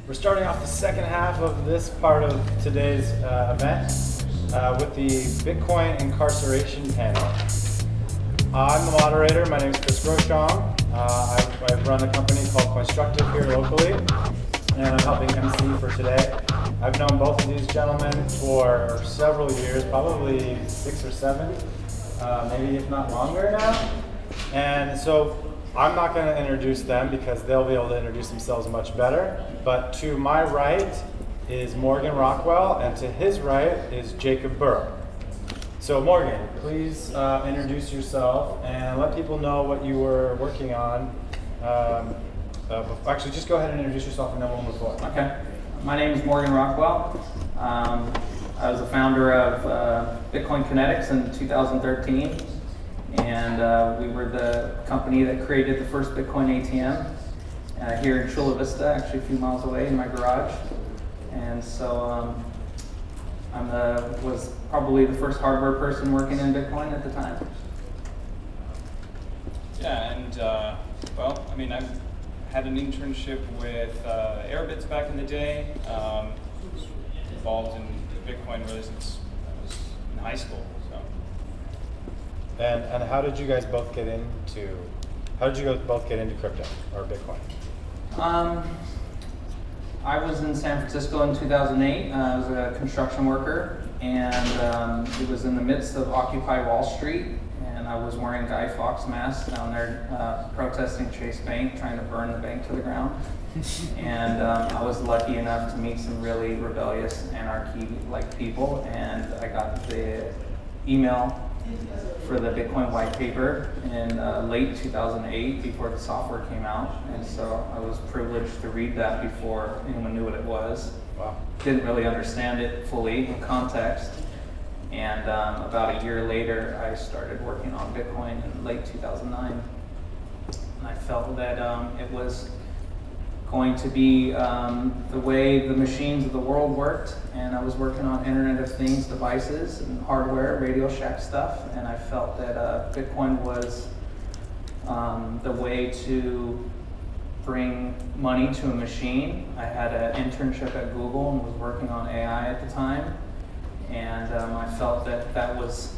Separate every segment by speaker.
Speaker 1: We're starting off the second half of this part of today's event with the Bitcoin Incarceration panel. I'm the moderator. My name is Groshong. I run a company called Constructive here locally, and I'm helping MC for today. I've known both of these gentlemen for several years, probably 6 or 7, maybe if not longer now. And so I'm not going to introduce them because they'll be able to introduce themselves much better. But to my right is Morgan Rockwell, and to his right is Jacob Burrell. So Morgan, please introduce yourself and let people know what you were working on. Actually, just go ahead and introduce yourself and then we'll move forward.
Speaker 2: Okay. My name is Morgan Rockwell. I was the founder of Bitcoin Kinetics in 2013. And we were the company that created the first Bitcoin ATM here in Chula Vista, actually a few miles away in my garage. And so I was probably the first hardware person working in Bitcoin at the time.
Speaker 3: Yeah, and well, I mean, I've had an internship with Airbits back in the day. Involved in Bitcoin really since I was in high school.
Speaker 1: And how did you guys both get into crypto or Bitcoin?
Speaker 2: I was in San Francisco in 2008. I was a construction worker, and it was in the midst of Occupy Wall Street, and I was wearing Guy Fawkes masks down there protesting Chase Bank, trying to burn the bank to the ground. And I was lucky enough to meet some really rebellious anarchy-like people, and I got the email for the Bitcoin white paper in late 2008 before the software came out, and so I was privileged to read that before anyone knew what it was.
Speaker 1: Wow.
Speaker 2: Didn't really understand it fully in context, and about a year later I started working on Bitcoin in late 2009, and I felt that it was going to be the way the machines of the world worked, and I was working on Internet of Things devices and hardware, Radio Shack stuff, and I felt that Bitcoin was the way to bring money to a machine. I had an internship at Google and was working on AI at the time, and I felt that that was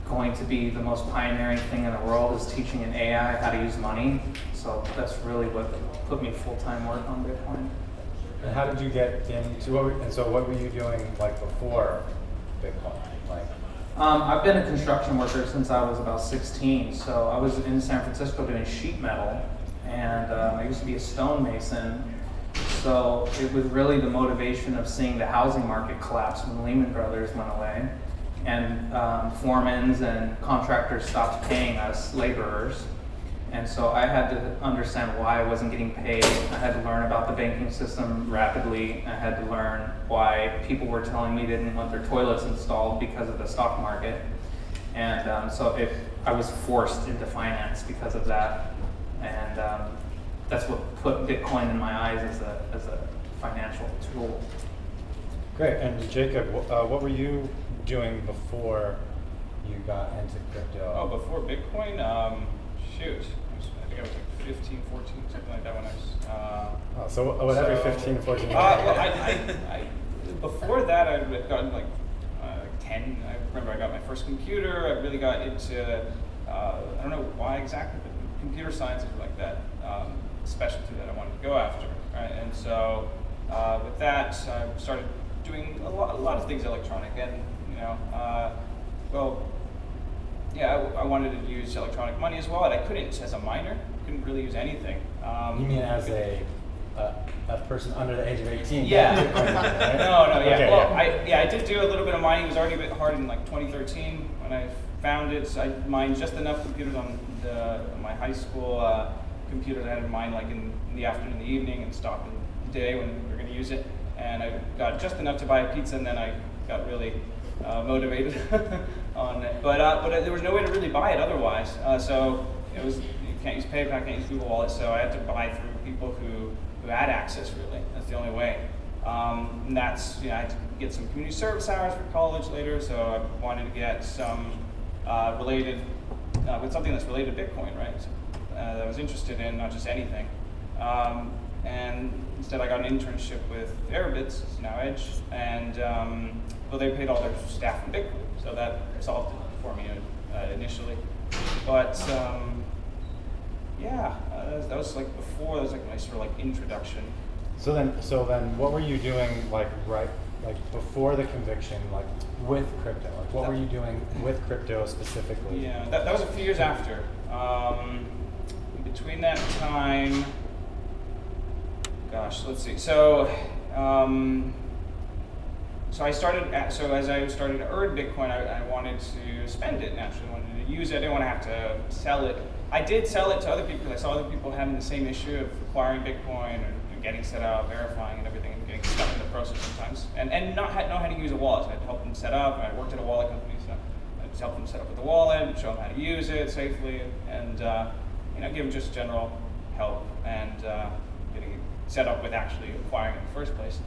Speaker 2: going to be the most pioneering thing in the world, is teaching an AI how to use money. So that's really what put me full-time work on Bitcoin.
Speaker 1: And how did you get into what were you doing like before Bitcoin?
Speaker 2: I've been a construction worker since I was about 16. So I was in San Francisco doing sheet metal, and I used to be a stonemason. So it was really the motivation of seeing the housing market collapse when Lehman Brothers went away, and foremans and contractors stopped paying us laborers. And so I had to understand why I wasn't getting paid. I had to learn about the banking system rapidly. I had to learn why people were telling me they didn't want their toilets installed because of the stock market. And so I was forced into finance because of that. And that's what put Bitcoin in my eyes as a financial tool.
Speaker 1: Great. And Jacob, what were you doing before you got into crypto?
Speaker 3: Oh, before Bitcoin? Shoot. I think I was like 15, 14, something like that when I was...
Speaker 1: so whatever 15, 14...
Speaker 3: well, I before that, I had gotten like 10. I remember I got my first computer. I really got into, I don't know why exactly, but computer science is like that specialty that I wanted to go after. Right? And so with that, I started doing a lot of things electronic. And, I wanted to use electronic money as well, and I couldn't as a minor. Couldn't really use anything.
Speaker 1: You mean as a person under the age of 18?
Speaker 3: Yeah.
Speaker 1: Right?
Speaker 3: No, yeah.
Speaker 1: Okay,
Speaker 3: Well, I did do a little bit of mining. It was already a bit hard in like 2013 when I found it. So I mined just enough computers on my high school computers. I had to mine like in the afternoon and the evening and stop in the day when we were going to use it. And I got just enough to buy a pizza, and then I got really motivated on it. But there was no way to really buy it otherwise. So it was, you can't use PayPal, can't use Google Wallet, so I had to buy through people who had access, really. That's the only way. And that's, I had to get some community service hours for college later, so I wanted to get some with something that's related to Bitcoin, right? That I was interested in, not just anything. And instead I got an internship with Airbits, it's now Edge, and well, they paid all their staff in Bitcoin, so that solved it for me initially. But yeah, that was like before. That was like my sort of like introduction.
Speaker 1: So then, what were you doing like before the conviction, like with crypto? Like what were you doing with crypto specifically?
Speaker 3: Yeah, that was a few years after. Between that time, gosh, let's see. So, I started. As I started to earn Bitcoin, I wanted to spend it naturally. I wanted to use it. I didn't want to have to sell it. I did sell it to other people. I saw other people having the same issue of acquiring Bitcoin and getting set up, verifying and everything, and getting stuck in the process sometimes, and not know how to use a wallet. So I had to help them set up. I worked at a wallet company, so I just helped them set up with the wallet, show them how to use it safely, and give them just general help and getting it set up with actually acquiring it in the first place.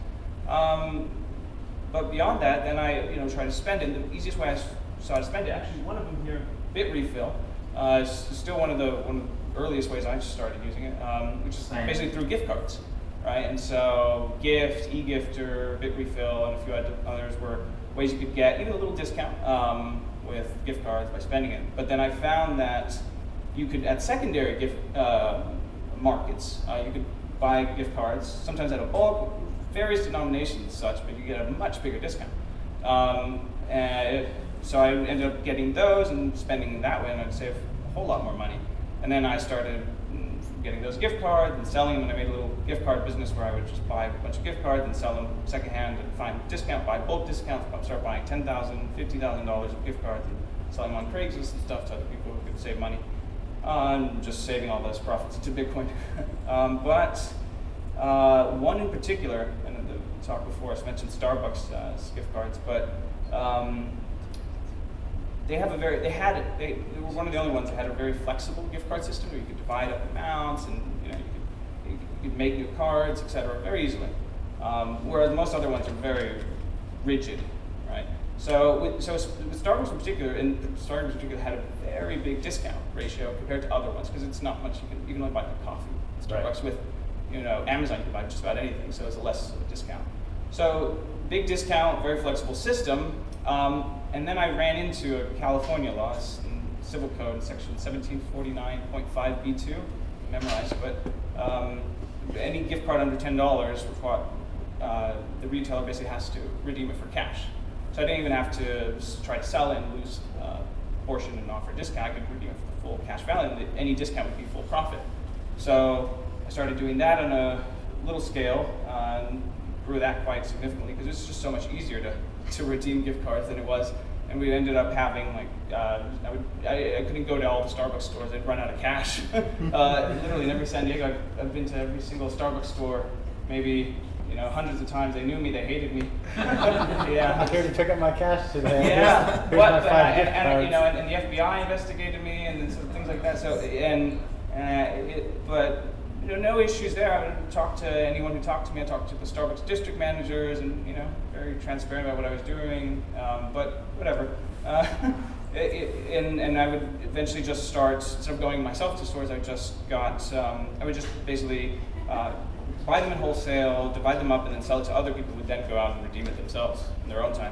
Speaker 3: But beyond that, then I try to spend it. The easiest way I saw to spend it, actually, one of them here, Bitrefill, is still one of the earliest ways I started using it, which is basically through gift cards, right? And so Gift, eGifter, Bitrefill, and a few others were ways you could get even a little discount with gift cards by spending it. But then I found that you could, at secondary gift markets, you could buy gift cards, sometimes at a bulk, various denominations and such, but you get a much bigger discount. So I ended up getting those and spending that way, and I'd save a whole lot more money. And then I started getting those gift cards and selling them, and I made a little gift card business where I would just buy a bunch of gift cards and sell them secondhand and find discount, buy bulk discounts, start buying $10,000, $50,000 of gift cards and selling them on Craigslist and stuff to other people who could save money. Just saving all those profits into Bitcoin. But one in particular, and in the talk before I mentioned Starbucks gift cards, but they were one of the only ones that had a very flexible gift card system where you could divide up amounts and you could make new cards, etc., very easily. Whereas most other ones are very rigid, right? So with Starbucks in particular, had a very big discount ratio compared to other ones because it's not much. You can only buy like coffee at Starbucks. Right. With Amazon, you can buy just about anything, so it's a less of a discount. So big discount, very flexible system. And then I ran into a California law, in civil code, section 1749.5b2, memorized, but any gift card under $10 the retailer basically has to redeem it for cash. So I didn't even have to try to sell it and lose a portion and offer a discount. I could redeem it for the full cash value, and any discount would be full profit. So I started doing that on a little scale, and grew that quite significantly because it's just so much easier to redeem gift cards than it was. And we ended up having I couldn't go to all the Starbucks stores. I'd run out of cash. Literally in every San Diego, I've been to every single Starbucks store, maybe hundreds of times. They knew me, they hated me. Yeah.
Speaker 1: I'm here to pick up my cash today.
Speaker 3: Yeah.
Speaker 1: Here's my 5 gift cards.
Speaker 3: And the FBI investigated me and sort of things like that. So no issues there. I would talk to anyone who talked to me. I talked to the Starbucks district managers, and very transparent about what I was doing. But whatever. And I would eventually just start, instead of going myself to stores, I would just basically buy them in wholesale, divide them up, and then sell it to other people who would then go out and redeem it themselves in their own time.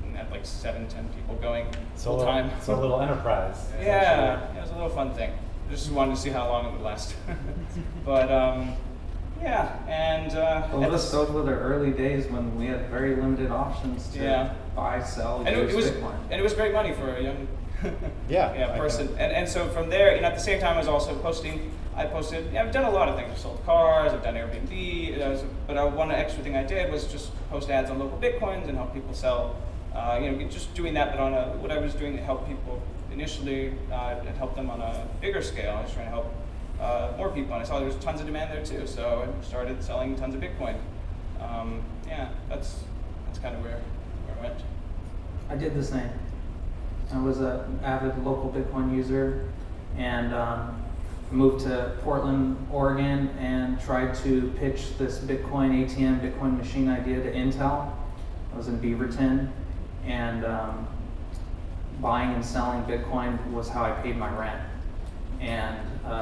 Speaker 3: And had like 7-10 people going full time.
Speaker 1: It's a little enterprise.
Speaker 3: Yeah, it was a little fun thing. Just wanted to see how long it would last. But yeah, and
Speaker 2: those were the early days when we had very limited options to buy, sell,
Speaker 3: and
Speaker 2: use Bitcoin.
Speaker 3: And it was great money for a young person. And so from there, at the same time, I was also posting. I've done a lot of things. I've sold cars. I've done Airbnb. But one extra thing I did was just post ads on local Bitcoins and help people sell. Just doing that, but what I was doing to help people initially, and help them on a bigger scale. I was trying to help more people, and I saw there was tons of demand there too. So I started selling tons of Bitcoin. That's kind of where I went.
Speaker 2: I did the same. I was an avid local Bitcoin user, and moved to Portland, Oregon, and tried to pitch this Bitcoin ATM, Bitcoin machine idea to Intel. I was in Beaverton, and buying and selling Bitcoin was how I paid my rent. And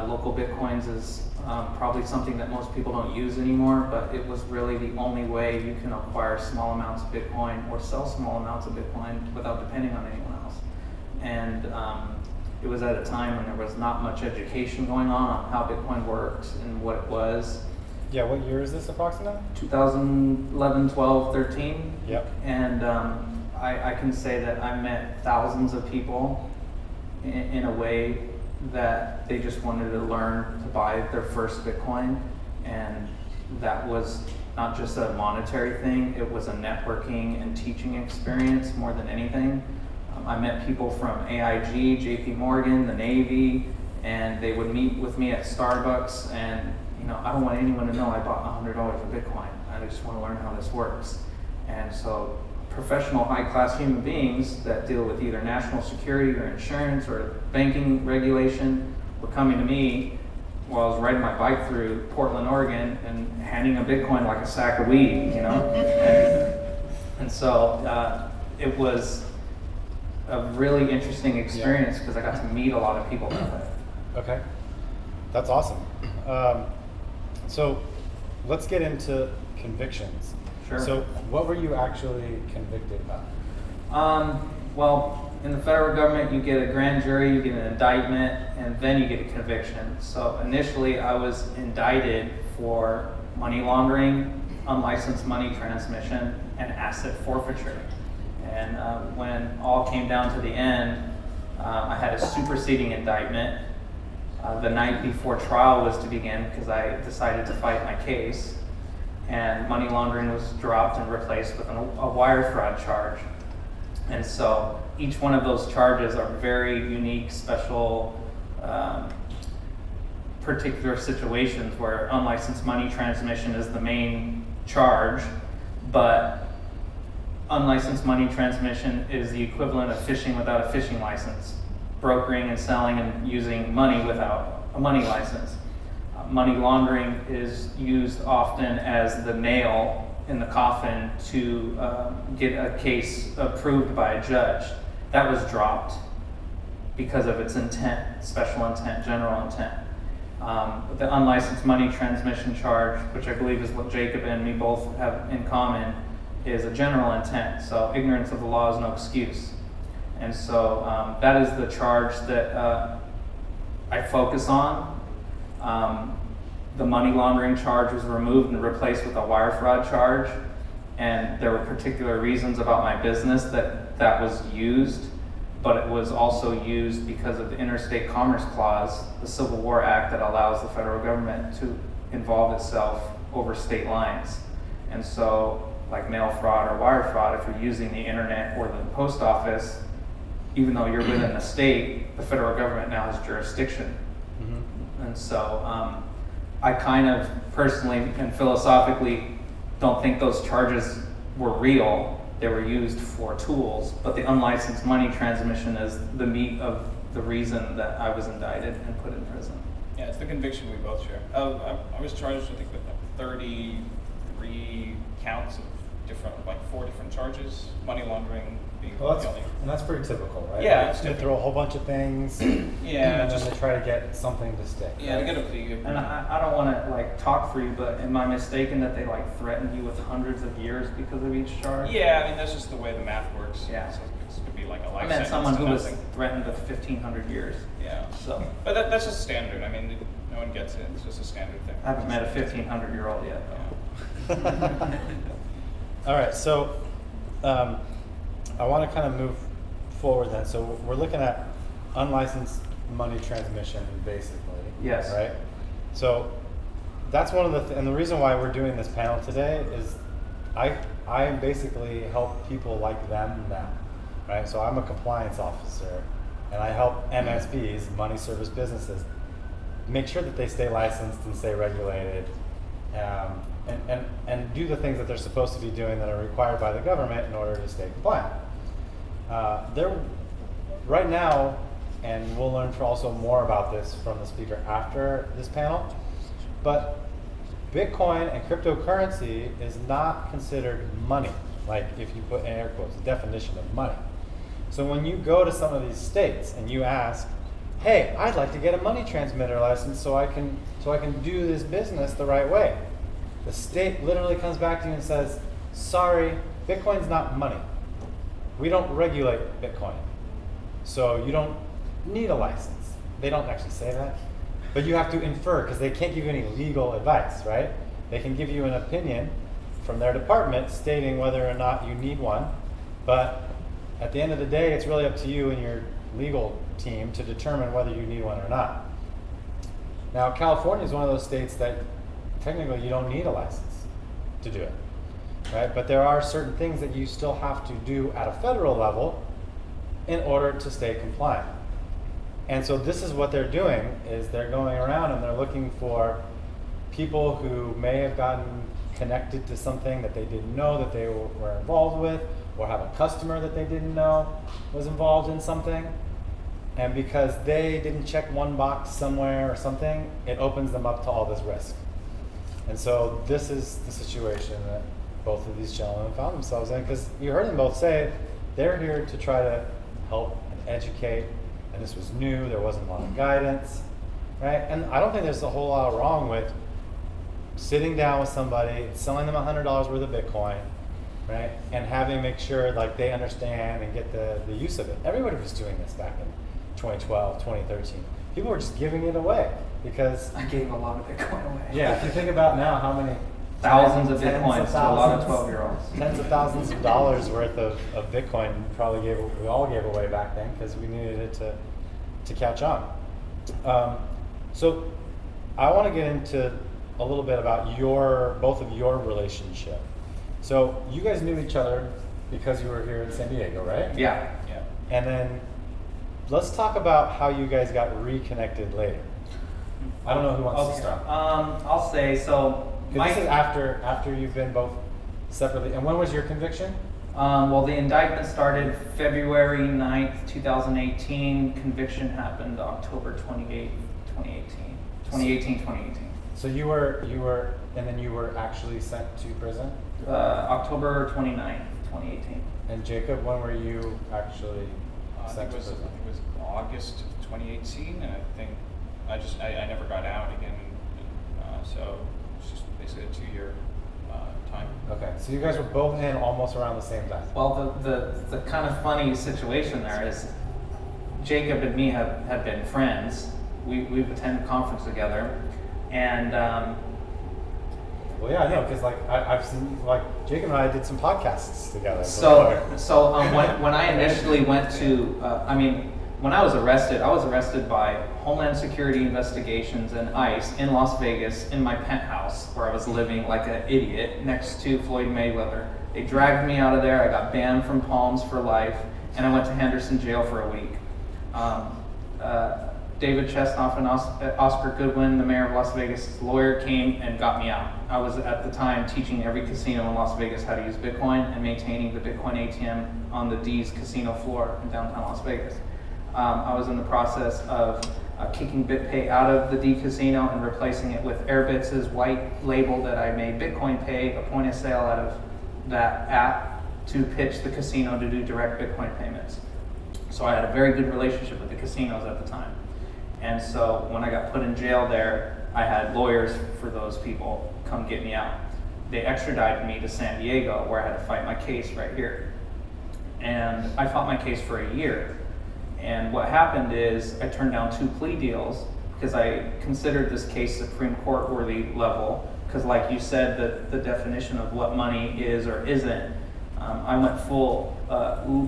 Speaker 2: local Bitcoins is probably something that most people don't use anymore, but it was really the only way you can acquire small amounts of Bitcoin or sell small amounts of Bitcoin without depending on anyone else. And it was at a time when there was not much education going on how Bitcoin works and what it was.
Speaker 1: Yeah, what year is this approximately?
Speaker 2: 2011, 12, 13.
Speaker 1: Yep.
Speaker 2: And I can say that I met thousands of people in a way that they just wanted to learn to buy their first Bitcoin. And that was not just a monetary thing, it was a networking and teaching experience more than anything. I met people from AIG, JP Morgan, the Navy, and they would meet with me at Starbucks, and I don't want anyone to know I bought $100 of Bitcoin. I just want to learn how this works. And so professional high-class human beings that deal with either national security or insurance or banking regulation were coming to me while I was riding my bike through Portland, Oregon, and handing a Bitcoin like a sack of weed, and so it was a really interesting experience because I got to meet a lot of people that way.
Speaker 1: Okay, that's awesome. So let's get into convictions.
Speaker 2: Sure.
Speaker 1: So what were you actually convicted about?
Speaker 2: Well, in the federal government, you get a grand jury, you get an indictment, and then you get a conviction. So initially, I was indicted for money laundering, unlicensed money transmission, and asset forfeiture. And when all came down to the end, I had a superseding indictment the night before trial was to begin because I decided to fight my case. And money laundering was dropped and replaced with a wire fraud charge. And so each one of those charges are very unique, special, particular situations where unlicensed money transmission is the main charge, but unlicensed money transmission is the equivalent of fishing without a fishing license, brokering and selling and using money without a money license. Money laundering is used often as the nail in the coffin to get a case approved by a judge. That was dropped because of its intent, special intent, general intent. The unlicensed money transmission charge, which I believe is what Jacob and me both have in common, is a general intent. So ignorance of the law is no excuse. And so that is the charge that I focus on. The money laundering charge was removed and replaced with a wire fraud charge. And there were particular reasons about my business that was used, but it was also used because of the Interstate Commerce Clause, the Civil War Act that allows the federal government to involve itself over state lines. And so, like mail fraud or wire fraud, if you're using the internet or the post office, even though you're within the state, the federal government now has jurisdiction. Mm-hmm. And so I kind of personally and philosophically don't think those charges were real. They were used for tools, but the unlicensed money transmission is the meat of the reason that I was indicted and put in prison.
Speaker 3: Yeah, it's the conviction we both share. I was charged, I think, with 33 counts of different, 4 different charges, money laundering being
Speaker 1: Well,
Speaker 3: the only.
Speaker 1: and that's pretty typical, right?
Speaker 3: Yeah,
Speaker 1: Like,
Speaker 3: it's
Speaker 1: they
Speaker 3: typical.
Speaker 1: throw a whole bunch of things,
Speaker 3: Yeah,
Speaker 1: and
Speaker 3: just
Speaker 1: then they try to get something to stick.
Speaker 3: yeah, to get a plea.
Speaker 2: And I don't want to talk for you, but am I mistaken that they threatened you with hundreds of years because of each charge?
Speaker 3: Yeah, I mean that's just the way the math works.
Speaker 2: Yeah.
Speaker 3: So it could be like a life
Speaker 2: I met
Speaker 3: sentence
Speaker 2: someone
Speaker 3: to
Speaker 2: who was
Speaker 3: nothing.
Speaker 2: threatened with 1,500 years.
Speaker 3: Yeah.
Speaker 2: So
Speaker 3: But that's just standard. I mean, no one gets it. It's just a standard thing.
Speaker 2: I haven't met a 1,500-year-old yet, though.
Speaker 1: All right, so I want to kind of move forward then. So we're looking at unlicensed money transmission, basically.
Speaker 2: Yes.
Speaker 1: Right? So that's one of the, and the reason why we're doing this panel today is I basically help people like them now, right? So I'm a compliance officer, and I help MSBs, money service businesses, make sure that they stay licensed and stay regulated, and do the things that they're supposed to be doing that are required by the government in order to stay compliant. Right now, and we'll learn also more about this from the speaker after this panel, but Bitcoin and cryptocurrency is not considered money, like if you put in air quotes, the definition of money. So when you go to some of these states and you ask, hey, I'd like to get a money transmitter license so I can do this business the right way. The state literally comes back to you and says, sorry, Bitcoin's not money. We don't regulate Bitcoin. So you don't need a license. They don't actually say that, but you have to infer, because they can't give you any legal advice, right? They can give you an opinion from their department stating whether or not you need one, but at the end of the day, it's really up to you and your legal team to determine whether you need one or not. Now, California is one of those states that technically you don't need a license to do it, right? But there are certain things that you still have to do at a federal level in order to stay compliant. And so this is what they're doing, is they're going around and they're looking for people who may have gotten connected to something that they didn't know that they were involved with, or have a customer that they didn't know was involved in something. And because they didn't check one box somewhere or something, it opens them up to all this risk. And so this is the situation that both of these gentlemen found themselves in, because you heard them both say they're here to try to help and educate, and this was new, there wasn't a lot of guidance, right? And I don't think there's a whole lot wrong with sitting down with somebody, selling them $100 worth of Bitcoin, right? And having make sure like they understand and get the use of it. Everybody was doing this back in 2012, 2013. People were just giving it away because
Speaker 2: I gave a lot of Bitcoin away.
Speaker 1: yeah, if you think about now how many
Speaker 2: Thousands of
Speaker 1: tens
Speaker 2: Bitcoins to a lot of 12-year-olds.
Speaker 1: Tens of thousands of dollars worth of Bitcoin we all gave away back then because we needed it to catch on. So I want to get into a little bit about both of your relationship. So you guys knew each other because you were here in San Diego, right?
Speaker 2: Yeah.
Speaker 3: Yeah.
Speaker 1: And then let's talk about how you guys got reconnected later. I don't know who wants to start.
Speaker 2: I'll say so.
Speaker 1: This is after you've been both separately. And when was your conviction?
Speaker 2: Well, the indictment started February 9th, 2018. Conviction happened October 28th, 2018.
Speaker 1: So you were, and then you were actually sent to prison?
Speaker 2: October 29th, 2018.
Speaker 1: And Jacob, when were you actually
Speaker 3: I
Speaker 1: sent
Speaker 3: think
Speaker 1: to
Speaker 3: it
Speaker 1: prison?
Speaker 3: was August of 2018, and I think I never got out again. So it's just basically a 2-year time.
Speaker 1: Okay, so you guys were both in almost around the same time.
Speaker 2: Well, the kind of funny situation there is Jacob and me have been friends. We've attended conference together, and
Speaker 1: Well, yeah, I know, because like I've seen, like Jacob and I did some podcasts together.
Speaker 2: So when I initially went to, when I was arrested by Homeland Security Investigations and ICE in Las Vegas in my penthouse where I was living like an idiot next to Floyd Mayweather. They dragged me out of there. I got banned from Palms for life, and I went to Henderson jail for a week. David Chestnoff and Oscar Goodwin, the mayor of Las Vegas' lawyer, came and got me out. I was at the time teaching every casino in Las Vegas how to use Bitcoin and maintaining the Bitcoin ATM on the D's casino floor in downtown Las Vegas. I was in the process of kicking BitPay out of the D casino and replacing it with Airbits' white label that I made Bitcoin Pay a point of sale out of that app to pitch the casino to do direct Bitcoin payments. So I had a very good relationship with the casinos at the time. And so when I got put in jail there, I had lawyers for those people come get me out. They extradited me to San Diego where I had to fight my case right here. And I fought my case for a year. And what happened is I turned down 2 plea deals because I considered this case Supreme Court worthy level. Because like you said, the definition of what money is or isn't, I went full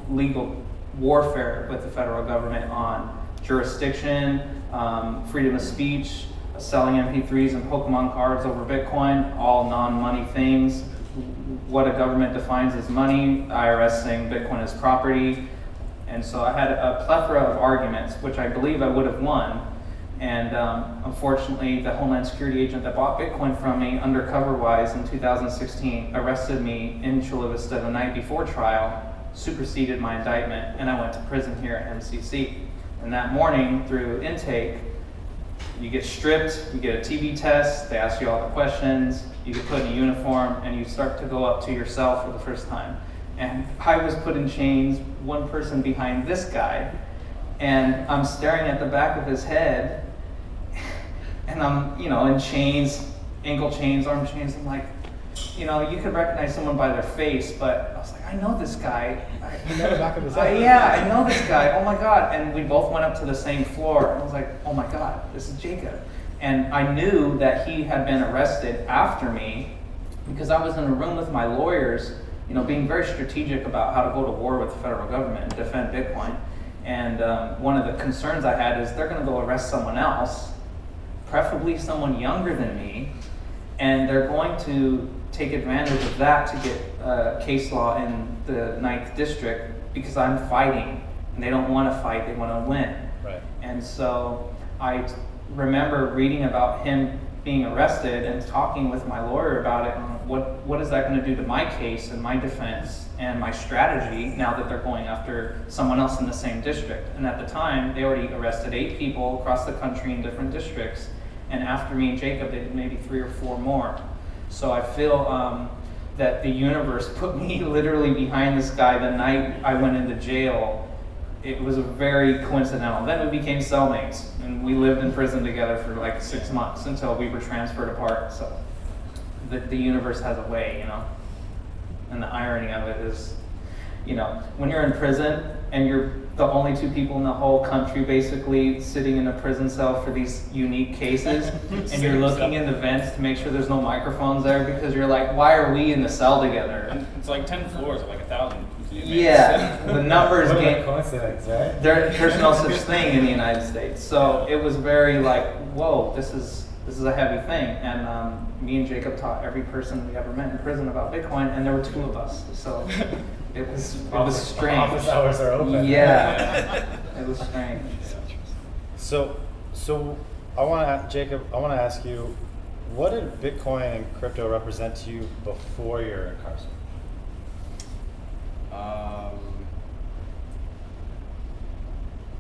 Speaker 2: legal warfare with the federal government on jurisdiction, freedom of speech, selling MP3s and Pokemon cards over Bitcoin, all non-money things, what a government defines as money, IRS saying Bitcoin is property. And so I had a plethora of arguments, which I believe I would have won. And unfortunately, the Homeland Security agent that bought Bitcoin from me, undercover-wise, in 2016, arrested me in Chula Vista the night before trial, superseded my indictment, and I went to prison here at MCC. And that morning, through intake, you get stripped, you get a TB test, they ask you all the questions, you get put in a uniform, and you start to go up to your cell for the first time. And I was put in chains, one person behind this guy, And I'm staring at the back of his head, and I'm, in chains, ankle chains, arm chains. I'm like, you could recognize someone by their face, but I was like, I know this guy.
Speaker 1: You know the back of his head?
Speaker 2: Yeah, I know this guy. Oh my God. And we both went up to the same floor. I was like, oh my God, this is Jacob. And I knew that he had been arrested after me because I was in a room with my lawyers, being very strategic about how to go to war with the federal government and defend Bitcoin. And one of the concerns I had is they're going to go arrest someone else, preferably someone younger than me, and they're going to take advantage of that to get case law in the 9th District because I'm fighting, and they don't want to fight, they want to win.
Speaker 1: Right.
Speaker 2: And so I remember reading about him being arrested and talking with my lawyer about it, and what is that going to do to my case and my defense and my strategy now that they're going after someone else in the same district. And at the time, they already arrested 8 people across the country in different districts, and after me and Jacob, they did maybe 3 or 4 more. So I feel that the universe put me literally behind this guy the night I went into jail. It was very coincidental. Then we became cellmates, and we lived in prison together for like 6 months until we were transferred apart. So the universe has a way, And the irony of it is, when you're in prison and you're the only 2 people in the whole country basically sitting in a prison cell for these unique cases, and you're looking in the vents to make sure there's no microphones there because you're like, why are we in the cell together?
Speaker 3: And it's like 10 floors of like 1,000.
Speaker 2: Yeah, the numbers
Speaker 1: What a
Speaker 2: game.
Speaker 1: coincidence, right?
Speaker 2: There's no such thing in the United States, so it was very like, whoa, this is a heavy thing. And me and Jacob taught every person we ever met in prison about Bitcoin, and there were 2 of us, so it was strange.
Speaker 1: Office hours are open.
Speaker 2: Yeah, it was strange.
Speaker 1: So I want to, Jacob, ask you, what did Bitcoin and crypto represent to you before your incarceration?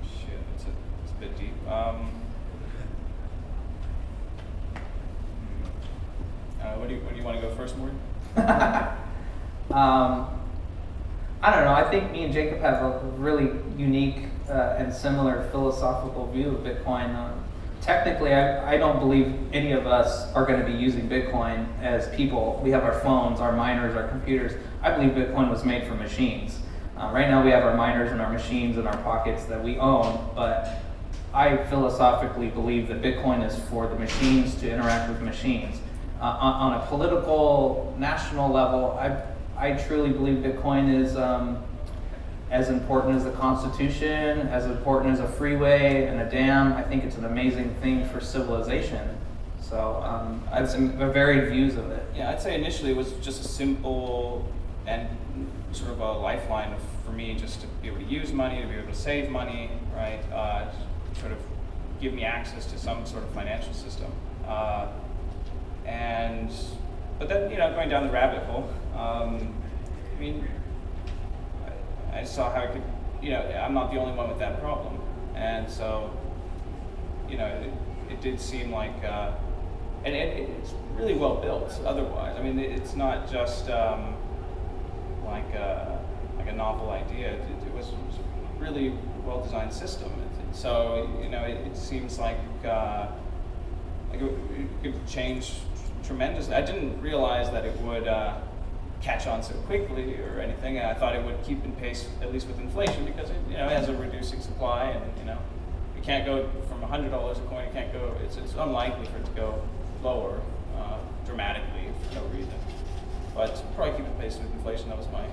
Speaker 3: Shit, it's a bit deep. What do you want to go first, Morgan?
Speaker 2: I don't know. I think me and Jacob have a really unique and similar philosophical view of Bitcoin. Technically, I don't believe any of us are going to be using Bitcoin as people. We have our phones, our miners, our computers. I believe Bitcoin was made for machines. Right now we have our miners and our machines in our pockets that we own, but I philosophically believe that Bitcoin is for the machines to interact with machines. On a political, national level, I truly believe Bitcoin is as important as the Constitution, as important as a freeway and a dam. I think it's an amazing thing for civilization. So I have some varied views of it.
Speaker 3: Yeah, I'd say initially it was just a simple and sort of a lifeline for me just to be able to use money, to be able to save money, right? Sort of give me access to some sort of financial system. But then, going down the rabbit hole, I saw how it could, I'm not the only one with that problem. And so, it did seem like, and it's really well built otherwise. It's not just like a novel idea. It was a really well designed system. So, it seems like it could change tremendously. I didn't realize that it would catch on so quickly or anything. I thought it would keep in pace, at least with inflation, because it has a reducing supply, and it can't go from $100 a coin. It can't go. It's unlikely for it to go lower dramatically for no reason. But probably keep in pace with inflation. That was my.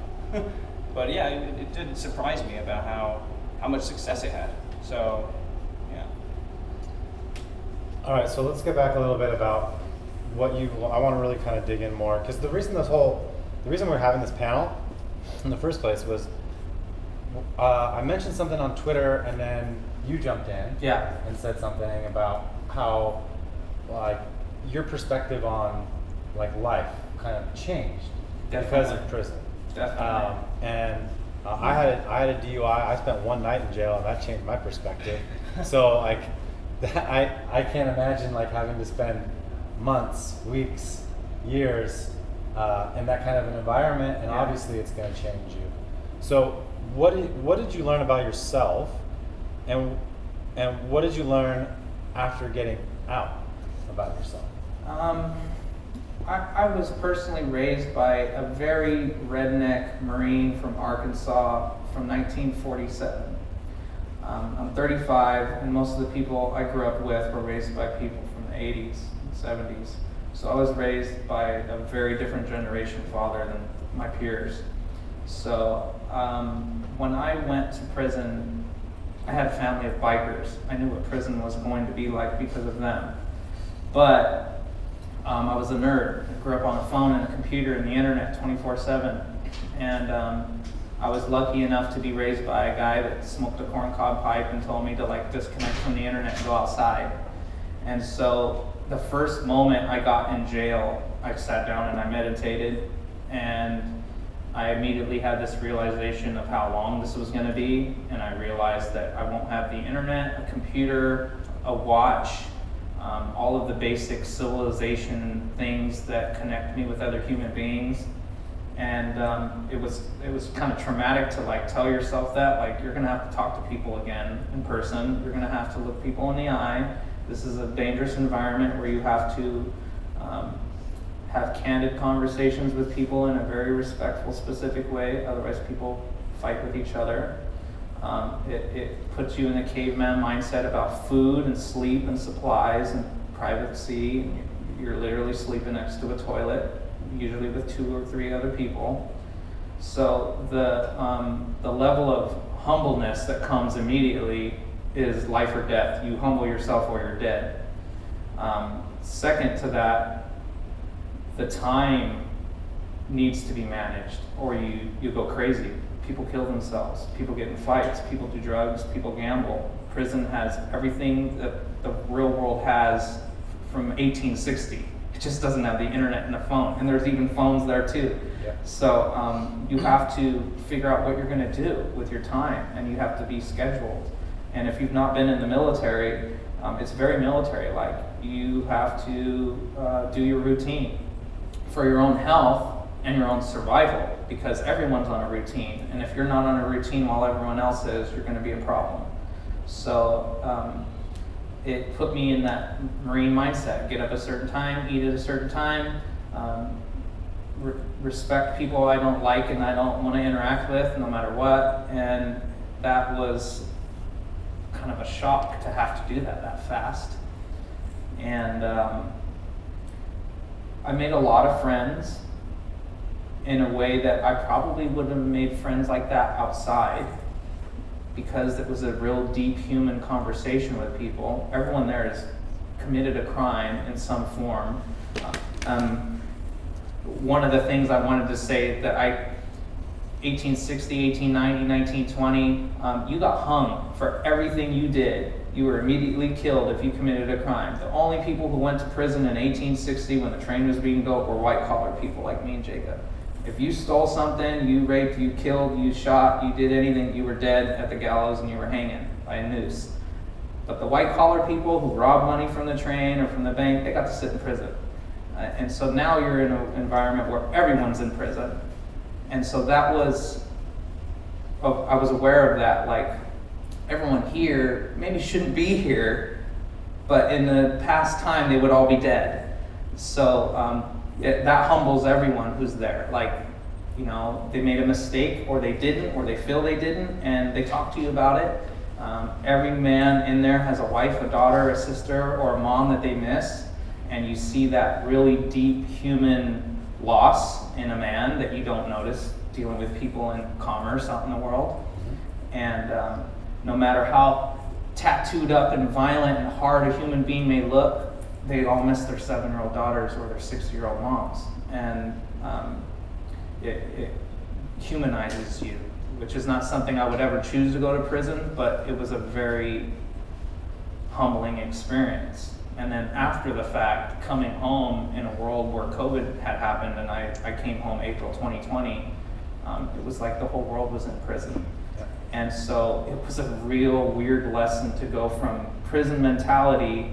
Speaker 3: But yeah, it did surprise me about how much success it had. So yeah.
Speaker 1: All right, so let's get back a little bit about I want to really kind of dig in more, because the reason we're having this panel in the first place was I mentioned something on Twitter, and then you jumped in and said something about how your perspective on life kind of changed because of prison.
Speaker 2: Definitely.
Speaker 1: I had a DUI. I spent one night in jail, and that changed my perspective. So I can't imagine having to spend months, weeks, years in that kind of an environment, and obviously it's going to change you. So what did you learn about yourself And what did you learn after getting out about yourself?
Speaker 2: I was personally raised by a very redneck Marine from Arkansas from 1947. I'm 35, and most of the people I grew up with were raised by people from the 80s and 70s. So I was raised by a very different generation father than my peers. So when I went to prison, I had a family of bikers. I knew what prison was going to be like because of them. But I was a nerd. I grew up on a phone and a computer and the internet 24/7. And I was lucky enough to be raised by a guy that smoked a corncob pipe and told me to like disconnect from the internet and go outside. And so the first moment I got in jail, I sat down and I meditated, and I immediately had this realization of how long this was going to be, and I realized that I won't have the internet, a computer, a watch, all of the basic civilization things that connect me with other human beings. And it was kind of traumatic to like tell yourself that, like, you're going to have to talk to people again in person. You're going to have to look people in the eye. This is a dangerous environment where you have to have candid conversations with people in a very respectful, specific way. Otherwise, people fight with each other. It puts you in a caveman mindset about food and sleep and supplies and privacy. You're literally sleeping next to a toilet, usually with 2 or 3 other people. So the level of humbleness that comes immediately is life or death. You humble yourself or you're dead. Second to that, the time needs to be managed, or you go crazy. People kill themselves, people get in fights, people do drugs, people gamble. Prison has everything that the real world has from 1860. It just doesn't have the internet and the phone, and there's even phones there too.
Speaker 1: Yeah.
Speaker 2: So you have to figure out what you're going to do with your time, and you have to be scheduled. And if you've not been in the military, it's very military-like. You have to do your routine for your own health and your own survival, because everyone's on a routine. And if you're not on a routine while everyone else is, you're going to be a problem. So it put me in that Marine mindset. Get up a certain time, eat at a certain time, respect people I don't like and I don't want to interact with no matter what. And that was kind of a shock to have to do that fast. And I made a lot of friends in a way that I probably wouldn't have made friends like that outside, because it was a real deep human conversation with people. Everyone there has committed a crime in some form. One of the things I wanted to say that 1860, 1890, 1920, you got hung for everything you did. You were immediately killed if you committed a crime. The only people who went to prison in 1860 when the train was being built were white-collar people like me and Jacob. If you stole something, you raped, you killed, you shot, you did anything, you were dead at the gallows and you were hanging by a noose. But the white-collar people who robbed money from the train or from the bank, they got to sit in prison. And so now you're in an environment where everyone's in prison. And so that was, I was aware of that, like, everyone here maybe shouldn't be here, but in the past time they would all be dead. So that humbles everyone who's there. Like, you know, they made a mistake, or they didn't, or they feel they didn't, and they talk to you about it. Every man in there has a wife, a daughter, a sister, or a mom that they miss, and you see that really deep human loss in a man that you don't notice dealing with people in commerce out in the world. And no matter how tattooed up and violent and hard a human being may look, they all miss their 7-year-old daughters or their 6-year-old moms. And it humanizes you, which is not something I would ever choose to go to prison, but it was a very humbling experience. And then after the fact, coming home in a world where COVID had happened, and I came home April 2020, it was like the whole world was in prison. And so it was a real weird lesson to go from prison mentality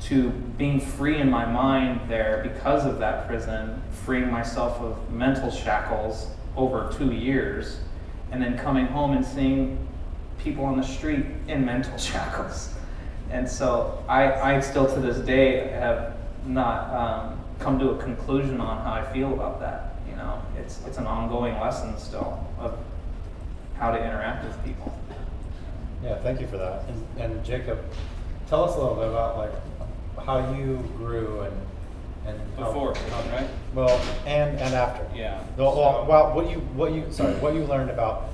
Speaker 2: to being free in my mind there because of that prison, freeing myself of mental shackles over 2 years, and then coming home and seeing people on the street in mental shackles. And so I still to this day have not come to a conclusion on how I feel about that. You know, it's an ongoing lesson still of how to interact with people.
Speaker 1: Yeah, thank you for that. And Jacob, tell us a little bit about like how you grew and
Speaker 3: Before, right?
Speaker 1: Well, and after.
Speaker 3: Yeah.
Speaker 1: Well, what you learned about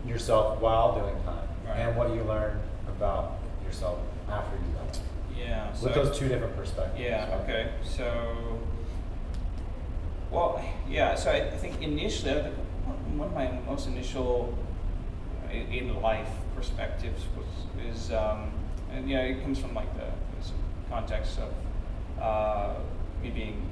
Speaker 1: yourself while doing time,
Speaker 3: Right.
Speaker 1: and what you learned about yourself after you done it.
Speaker 3: Yeah.
Speaker 1: With those two different perspectives.
Speaker 3: Yeah,
Speaker 1: right?
Speaker 3: okay. So, well, yeah, so I think initially, one of my most initial in life perspectives is and you know, it comes from like the context of me being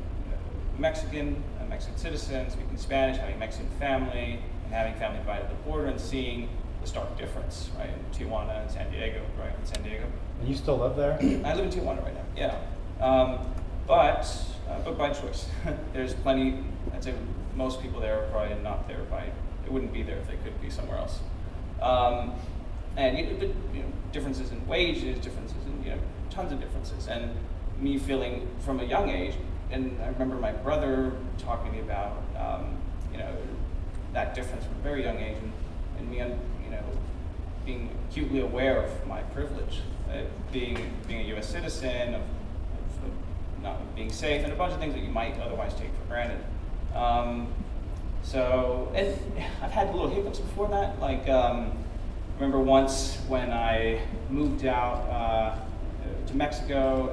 Speaker 3: Mexican, a Mexican citizen, speaking Spanish, having a Mexican family, and having family divided at the border, and seeing the stark difference, right, in Tijuana and San Diego, right, in San Diego.
Speaker 1: And you still live there?
Speaker 3: I live in Tijuana right now, yeah. But by choice. There's plenty, I'd say most people there are probably not there they wouldn't be there if they could be somewhere else. And differences in wages, differences in, tons of differences. And me feeling from a young age, and I remember my brother talking to me about, that difference from a very young age, and me, being acutely aware of my privilege, being a U.S. citizen, of not being safe, and a bunch of things that you might otherwise take for granted. And I've had little hiccups before that. Like, remember once when I moved out to Mexico,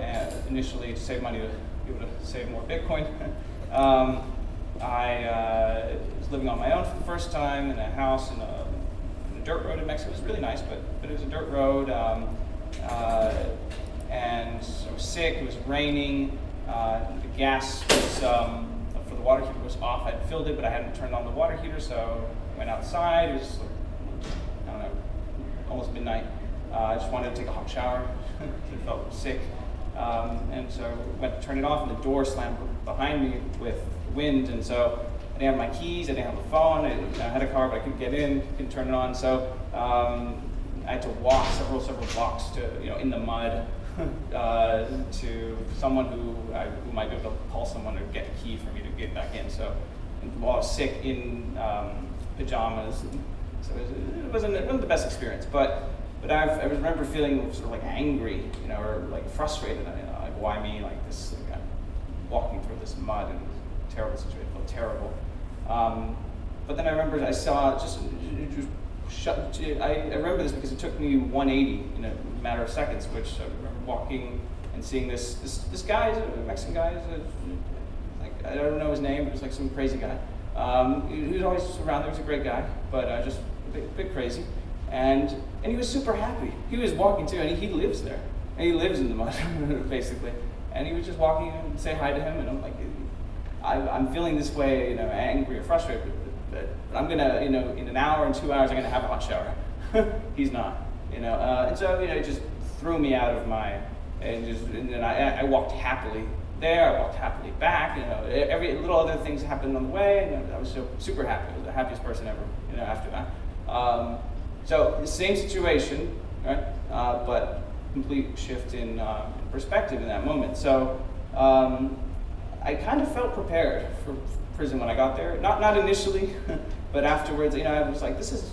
Speaker 3: initially to save money to be able to save more Bitcoin. I was living on my own for the first time in a house in a dirt road in Mexico. It was really nice, but it was a dirt road, and I was sick. It was raining. The gas was for the water heater was off. I had filled it, but I hadn't turned on the water heater, so I went outside. It was, I don't know, almost midnight. I just wanted to take a hot shower. I felt sick, and so I went to turn it off, and the door slammed behind me with wind, and so I didn't have my keys, I didn't have a phone, I had a car, but I couldn't get in, couldn't turn it on, so I had to walk several blocks to, in the mud, to someone who might be able to call someone or get a key for me to get back in. So while I was sick in pajamas, so it wasn't the best experience, but I remember feeling sort of like angry, or like frustrated. Like, why me? Like this, like, I'm walking through this mud, and it was a terrible situation. It felt terrible. But then I remember I saw I remember this because it took me 180 in a matter of seconds, which I remember walking and seeing this guy, a Mexican guy, like I don't know his name, but it was like some crazy guy. He was always around there. He was a great guy, but just a bit crazy. And he was super happy. He was walking too, and he lives there. And he lives in the mud, basically. And he was just walking and say hi to him, and I'm like, I'm feeling this way, angry or frustrated, but I'm gonna, in an hour and 2 hours, I'm gonna have a hot shower. He's not, and so, it just threw me out of my, and then I walked happily there, I walked happily back, every little other things happened on the way, and I was so super happy. I was the happiest person ever, after that. So the same situation, right? But complete shift in perspective in that moment. So I kind of felt prepared for prison when I got there. Not initially, but afterwards, I was like, this is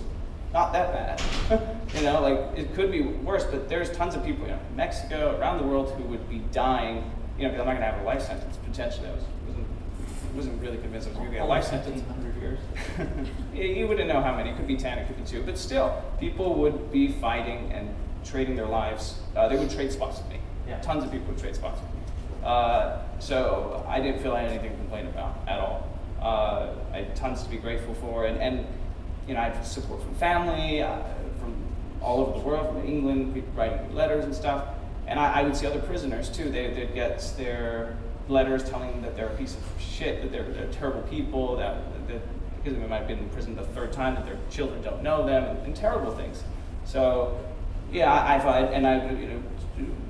Speaker 3: not that bad. Like it could be worse, but there's tons of people, in Mexico, around the world, who would be dying, because I'm not gonna have a life sentence potentially. I wasn't really convinced I was gonna get a life sentence.
Speaker 2: 1,500 years.
Speaker 3: You wouldn't know how many. It could be 10, it could be 2, but still, people would be fighting and trading their lives. They would trade spots with me.
Speaker 2: Yeah.
Speaker 3: Tons of people would trade spots with me. So I didn't feel I had anything to complain about at all. I had tons to be grateful for, and I had support from family, from all over the world, from England, people writing me letters and stuff. And I would see other prisoners too. They'd get their letters telling them that they're a piece of shit, that they're terrible people, that because they might have been in prison the 3rd time, that their children don't know them, and terrible things. So, yeah, I thought, and I,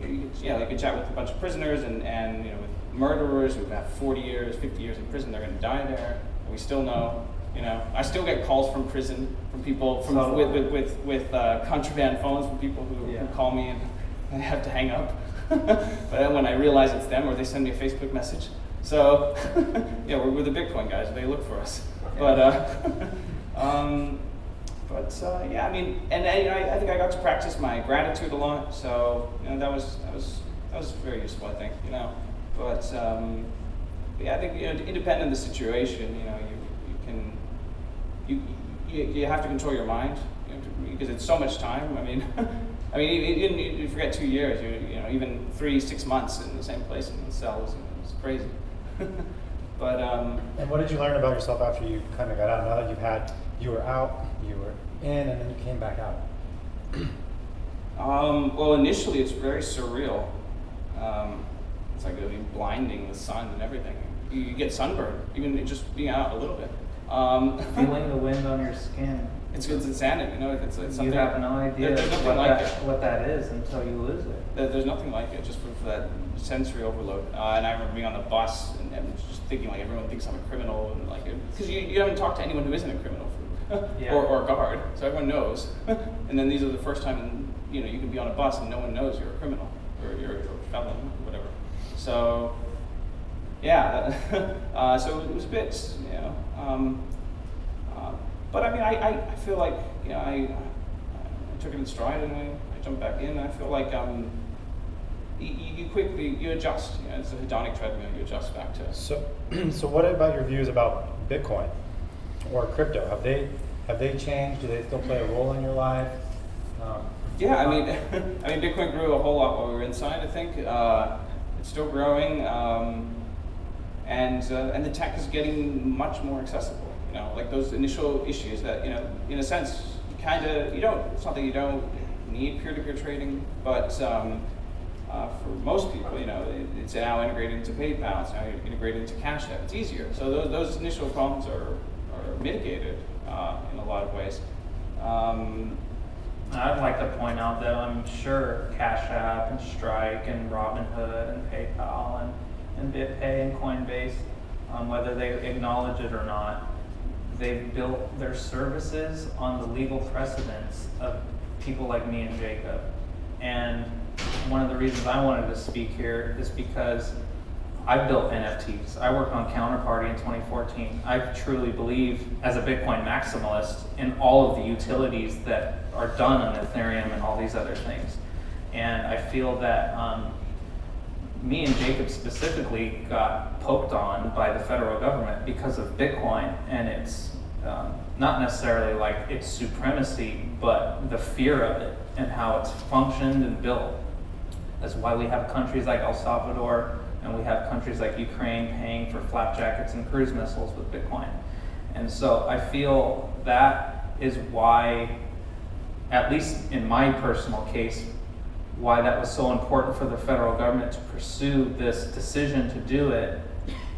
Speaker 3: you could chat with a bunch of prisoners, and with murderers who've had 40 years, 50 years in prison, they're going to die there. And we still know You know, I still get calls from prison from people from
Speaker 2: Totally.
Speaker 3: with contraband phones from people who call me and I have to hang up. But then when I realize it's them, or they send me a Facebook message. So yeah, we're the Bitcoin guys. They look for us.
Speaker 2: Yeah.
Speaker 3: But yeah, I mean, and I think I got to practice my gratitude a lot. So you know, that was very useful, I think. You know, but yeah, I think, you know, independent of the situation, you know, you have to control your mind, you know, because it's so much time. I mean, even you forget 2 years, you know, even 3-6 months in the same place in the cells, it's crazy. But
Speaker 1: And what did you learn about yourself after you kind of got out? Now that you were out, you were in, and then you came back out.
Speaker 3: Well, initially it's very surreal. It's like blinding, the sun and everything. You get sunburned, even just being out a little bit.
Speaker 2: Feeling the wind on your skin.
Speaker 3: It's insanity, you know. It's something.
Speaker 2: You have no idea
Speaker 3: There's nothing like it.
Speaker 2: what that is until you lose it.
Speaker 3: There's nothing like it, just for that sensory overload. And I remember being on the bus and just thinking like everyone thinks I'm a criminal, and like, because you haven't talked to anyone who isn't a criminal or a guard, so everyone knows. And then these are the first time, you know, you can be on a bus and no one knows you're a criminal or you're a felon or whatever. So yeah, so it was a bit, you know. But I mean, I feel like, you know, I took it in stride and I jumped back in. I feel like you quickly adjust. You know, it's a hedonic treadmill. You adjust back to.
Speaker 1: So what about your views about Bitcoin or crypto? Have they changed? Do they still play a role in your life?
Speaker 3: Yeah, I mean, Bitcoin grew a whole lot while we were inside. I think it's still growing, and the tech is getting much more accessible. You know, like those initial issues that, you know, in a sense, you don't. It's not that you don't need peer-to-peer trading, but for most people, you know, it's now integrated into PayPal. It's now integrated into Cash App. It's easier. So those initial problems are mitigated in a lot of ways.
Speaker 2: I'd like to point out that I'm sure Cash App and Strike and Robinhood and PayPal and BitPay and Coinbase, whether they acknowledge it or not, they've built their services on the legal precedents of people like me and Jacob. And one of the reasons I wanted to speak here is because I've built NFTs. I worked on Counterparty in 2014. I truly believe, as a Bitcoin maximalist, in all of the utilities that are done on Ethereum and all these other things. And I feel that me and Jacob specifically got poked on by the federal government because of Bitcoin and its, not necessarily like its supremacy, but the fear of it and how it's functioned and built. That's why we have countries like El Salvador and we have countries like Ukraine paying for flak jackets and cruise missiles with Bitcoin. And so I feel that is why, at least in my personal case, why that was so important for the federal government to pursue this decision to do it,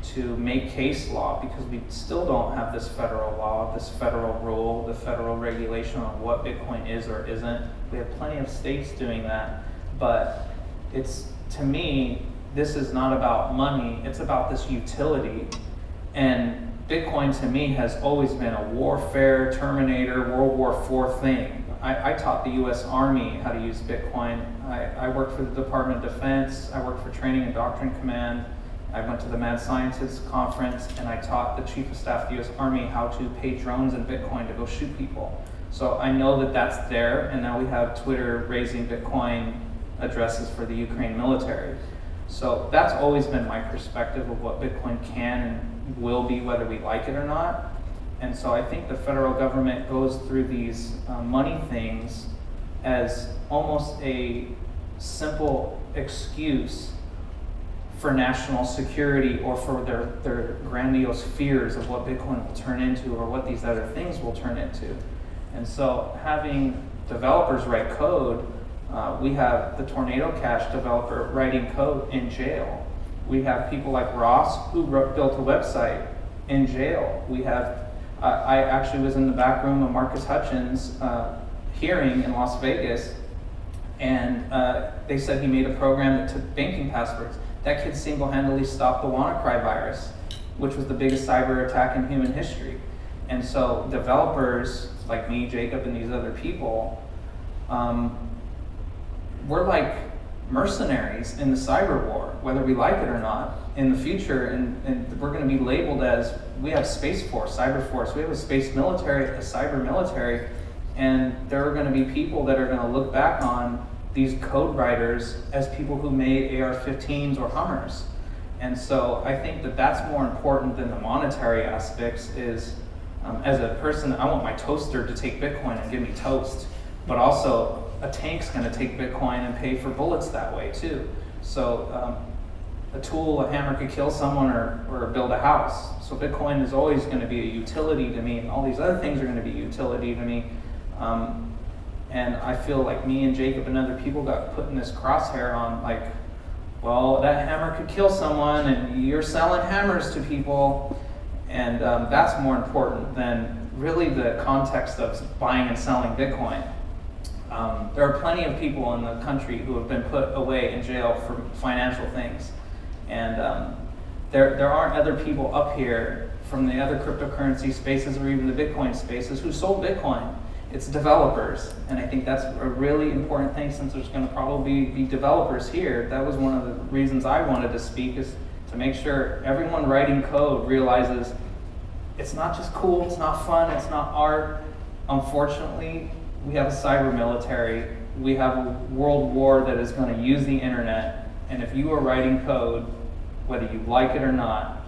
Speaker 2: to make case law, because we still don't have this federal law, this federal rule, the federal regulation on what Bitcoin is or isn't. We have plenty of states doing that, but it's, to me, this is not about money, it's about this utility. And Bitcoin to me has always been a warfare, Terminator, World War IV thing. I taught the US Army how to use Bitcoin. I worked for the Department of Defense, I worked for Training and Doctrine Command. I went to the Mad Scientists Conference and I taught the Chief of Staff of the US Army how to pay drones in Bitcoin to go shoot people. So I know that that's there, and now we have Twitter raising Bitcoin addresses for the Ukraine military. So that's always been my perspective of what Bitcoin can and will be, whether we like it or not. And so I think the federal government goes through these money things as almost a simple excuse for national security or for their grandiose fears of what Bitcoin will turn into or what these other things will turn into. And so having developers write code, we have the Tornado Cash developer writing code in jail. We have people like Ross who built a website in jail. We have, I actually was in the back room of Marcus Hutchins' hearing in Las Vegas, and they said he made a program that took banking passwords. That kid single-handedly stopped the WannaCry virus, which was the biggest cyber attack in human history. And so developers like me, Jacob, and these other people, we're like mercenaries in the cyber war, whether we like it or not. In the future, and we're going to be labeled as, we have Space Force, Cyber Force, we have a space military, a cyber military, and there are going to be people that are going to look back on these code writers as people who made AR-15s or Hummers. And so I think that that's more important than the monetary aspects is, as a person, I want my toaster to take Bitcoin and give me toast, but also a tank's going to take Bitcoin and pay for bullets that way too. So a tool, a hammer could kill someone or build a house. So Bitcoin is always going to be a utility to me, and all these other things are going to be utility to me. And I feel like me and Jacob and other people got put in this crosshair on like, well, that hammer could kill someone and you're selling hammers to people. And that's more important than really the context of buying and selling Bitcoin. There are plenty of people in the country who have been put away in jail for financial things. And there aren't other people up here from the other cryptocurrency spaces or even the Bitcoin spaces who sold Bitcoin. It's developers. And I think that's a really important thing, since there's going to probably be developers here. That was one of the reasons I wanted to speak, is to make sure everyone writing code realizes it's not just cool, it's not fun, it's not art. Unfortunately, we have a cyber military, we have a world war that is going to use the internet, and if you are writing code, whether you like it or not,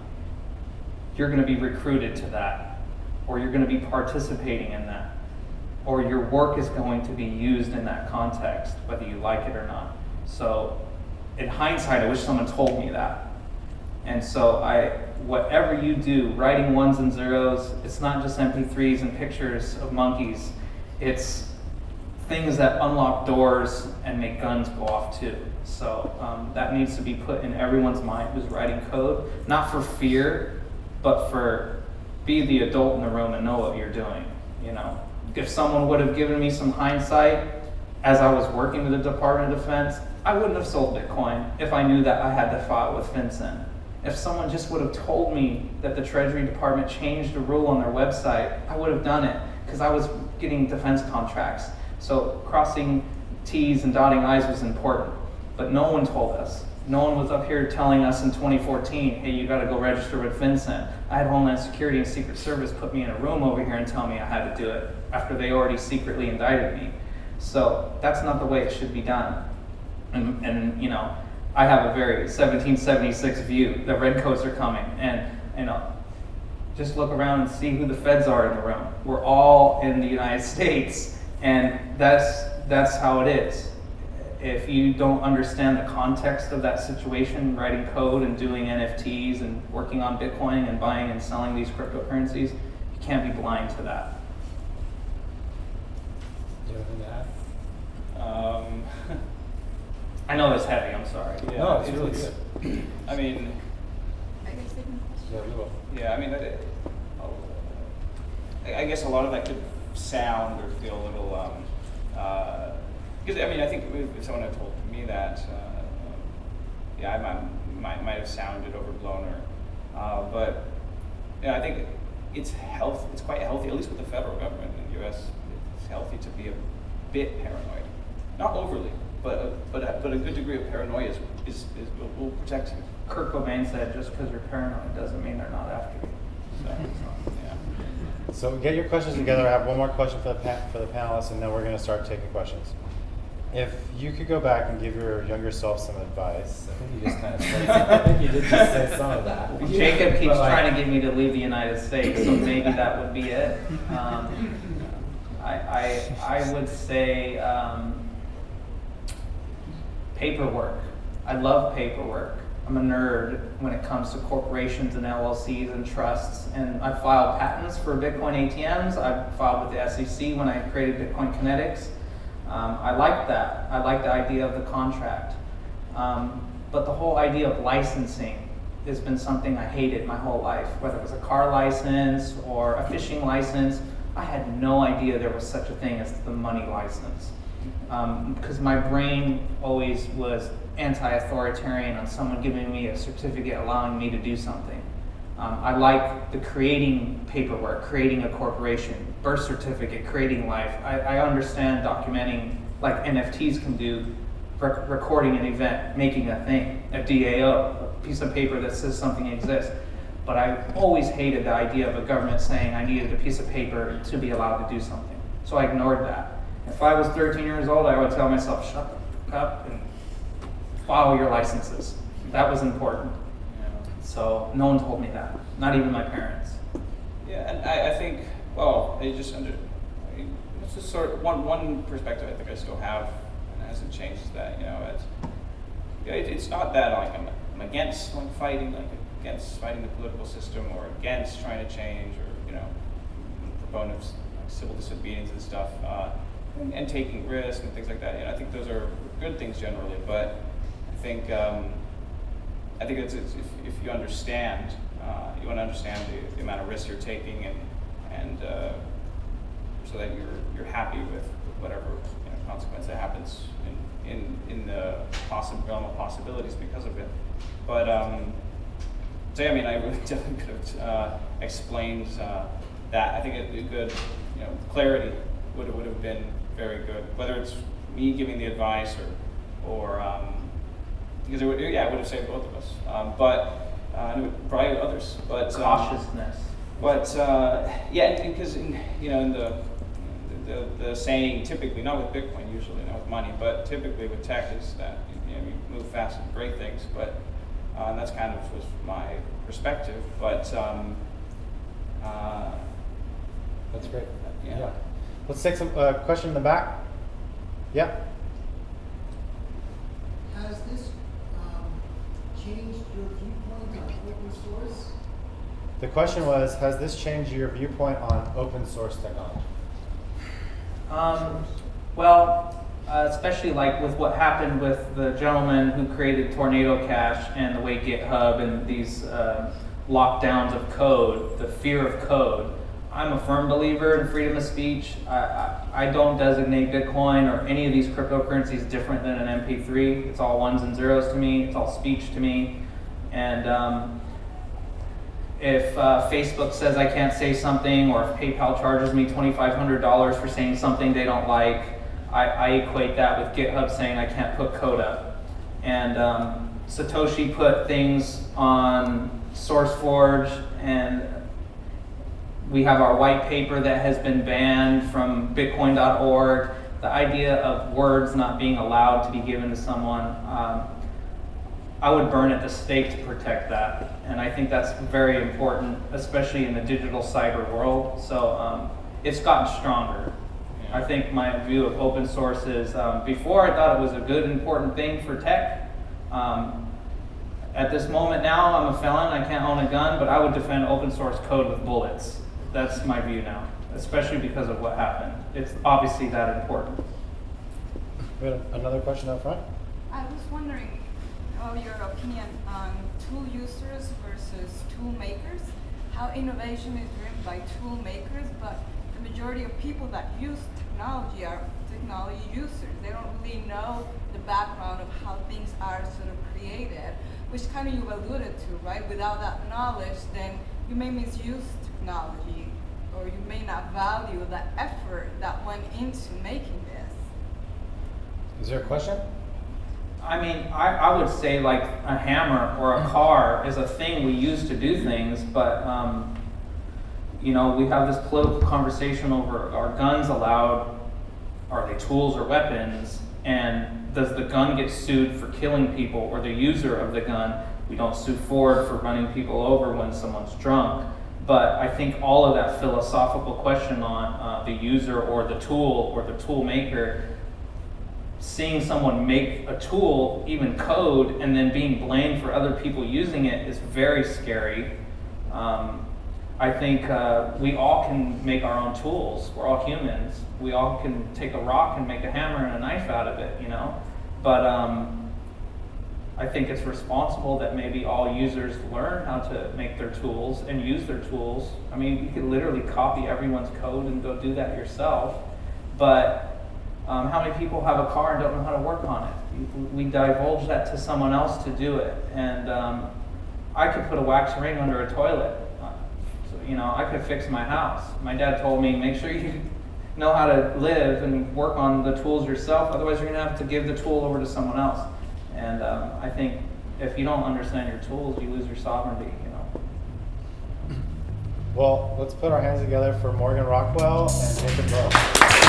Speaker 2: you're going to be recruited to that, or you're going to be participating in that, or your work is going to be used in that context, whether you like it or not. So in hindsight, I wish someone told me that. And so whatever you do, writing ones and zeros, it's not just MP3s and pictures of monkeys. It's things that unlock doors and make guns go off too. So that needs to be put in everyone's mind who's writing code, not for fear, but for be the adult in the room and know what you're doing. You know, if someone would have given me some hindsight as I was working with the Department of Defense, I wouldn't have sold Bitcoin if I knew that I had to file with FinCEN. If someone just would have told me that the Treasury Department changed a rule on their website, I would have done it, because I was getting defense contracts. So crossing T's and dotting I's was important, but no one told us. No one was up here telling us in 2014, hey, you gotta go register with FinCEN. I had Homeland Security and Secret Service put me in a room over here and tell me I had to do it after they already secretly indicted me. So that's not the way it should be done. And you know, I have a very 1776 view. The redcoats are coming, and you know, just look around and see who the feds are in the room. We're all in the United States, and that's how it is. If you don't understand the context of that situation, writing code and doing NFTs and working on Bitcoin and buying and selling these cryptocurrencies, you can't be blind to that.
Speaker 1: Do you have anything to add?
Speaker 2: I know it's heavy, I'm sorry.
Speaker 3: Yeah,
Speaker 1: No, it's really good.
Speaker 3: I mean,
Speaker 1: Yeah, we will.
Speaker 3: yeah, I mean, I guess a lot of that could sound or feel a little, because I mean, I think if someone had told me that, yeah, I might have sounded overblown, or, but yeah, I think it's quite healthy, at least with the federal government in the U.S. It's healthy to be a bit paranoid, not overly, but a good degree of paranoia will protect you.
Speaker 2: Kurt Cobain said, just because you're paranoid doesn't mean they're not after you.
Speaker 3: So, yeah.
Speaker 1: So get your questions together. I have one more question for the panelists, and then we're going to start taking questions. If you could go back and give your younger self some advice, I think you just kind of said I think you did just say some of that.
Speaker 2: Jacob keeps trying to get me to leave the United States, so maybe that would be it. I would say paperwork. I love paperwork. I'm a nerd when it comes to corporations and LLCs and trusts, and I filed patents for Bitcoin ATMs. I filed with the SEC when I created Bitcoin Kinetics. I like that. I like the idea of the contract. But the whole idea of licensing has been something I hated my whole life, whether it was a car license or a fishing license. I had no idea there was such a thing as the money license. Because my brain always was anti-authoritarian on someone giving me a certificate allowing me to do something. I like the creating paperwork, creating a corporation, birth certificate, creating life. I understand documenting like NFTs can do, recording an event, making a thing, a DAO, a piece of paper that says something exists. But I always hated the idea of a government saying I needed a piece of paper to be allowed to do something. So I ignored that. If I was 13 years old, I would tell myself, shut the fuck up and follow your licenses. That was important. So no one told me that, not even my parents.
Speaker 3: Yeah, and I think, well, it's just sort of one perspective I think I still have, and it hasn't changed, is that, it's not that like I'm against fighting the political system, or against trying to change, or proponent of civil disobedience and stuff, and taking risks and things like that. I think those are good things generally, but I think it's if you understand, you want to understand the amount of risk you're taking, and so that you're happy with whatever consequence that happens in the realm of possibilities because of it. But so yeah, I mean, I really definitely could have explained that. I think a good clarity would have been very good, whether it's me giving the advice or because it would have saved both of us, but and it would probably others. But
Speaker 2: Cautiousness.
Speaker 3: But yeah, because in the saying typically, not with Bitcoin usually, not with money, but typically with tech, is that you move fast and great things. But and that's kind of was my perspective. But
Speaker 1: That's great.
Speaker 3: Yeah.
Speaker 1: Let's take some question in the back. Yeah.
Speaker 4: Has this changed your viewpoint on open source?
Speaker 1: The question was, has this changed your viewpoint on open source technology?
Speaker 2: Well, especially like with what happened with the gentleman who created Tornado Cash, and the way GitHub and these lockdowns of code, the fear of code. I'm a firm believer in freedom of speech. I don't designate Bitcoin or any of these cryptocurrencies different than an MP3. It's all ones and zeros to me. It's all speech to me. And if Facebook says I can't say something, or if PayPal charges me $2,500 for saying something they don't like, I equate that with GitHub saying I can't put code up. And Satoshi put things on SourceForge, and we have our white paper that has been banned from bitcoin.org. The idea of words not being allowed to be given to someone, I would burn at the stake to protect that. And I think that's very important, especially in the digital cyber world. So it's gotten stronger. I think my view of open source is, before I thought it was a good, important thing for tech. At this moment now, I'm a felon, I can't own a gun, but I would defend open source code with bullets. That's my view now, especially because of what happened. It's obviously that important.
Speaker 1: We have another question up front.
Speaker 5: I was wondering your opinion on tool users versus tool makers. How innovation is driven by tool makers, but the majority of people that use technology are technology users. They don't really know the background of how things are sort of created, which kind of you alluded to, right? Without that knowledge, then you may misuse technology, or you may not value the effort that went into making this.
Speaker 1: Is there a question?
Speaker 2: I mean, I would say like a hammer or a car is a thing we use to do things, but we have this political conversation over, are guns allowed, are they tools or weapons, and does the gun get sued for killing people, or the user of the gun? We don't sue Ford for running people over when someone's drunk. But I think all of that philosophical question on the user or the tool maker, seeing someone make a tool, even code, and then being blamed for other people using it is very scary. I think we all can make our own tools. We're all humans. We all can take a rock and make a hammer and a knife out of it, But I think it's responsible that maybe all users learn how to make their tools and use their tools. I mean, you could literally copy everyone's code and go do that yourself. But how many people have a car and don't know how to work on it? We divulge that to someone else to do it. And I could put a wax ring under a toilet. So, you know, I could fix my house. My dad told me, make sure you know how to live and work on the tools yourself. Otherwise, you're going to have to give the tool over to someone else. And I think if you don't understand your tools, you lose your sovereignty, you know.
Speaker 1: Well, let's put our hands together for Morgan Rockwell and Jacob Burrell.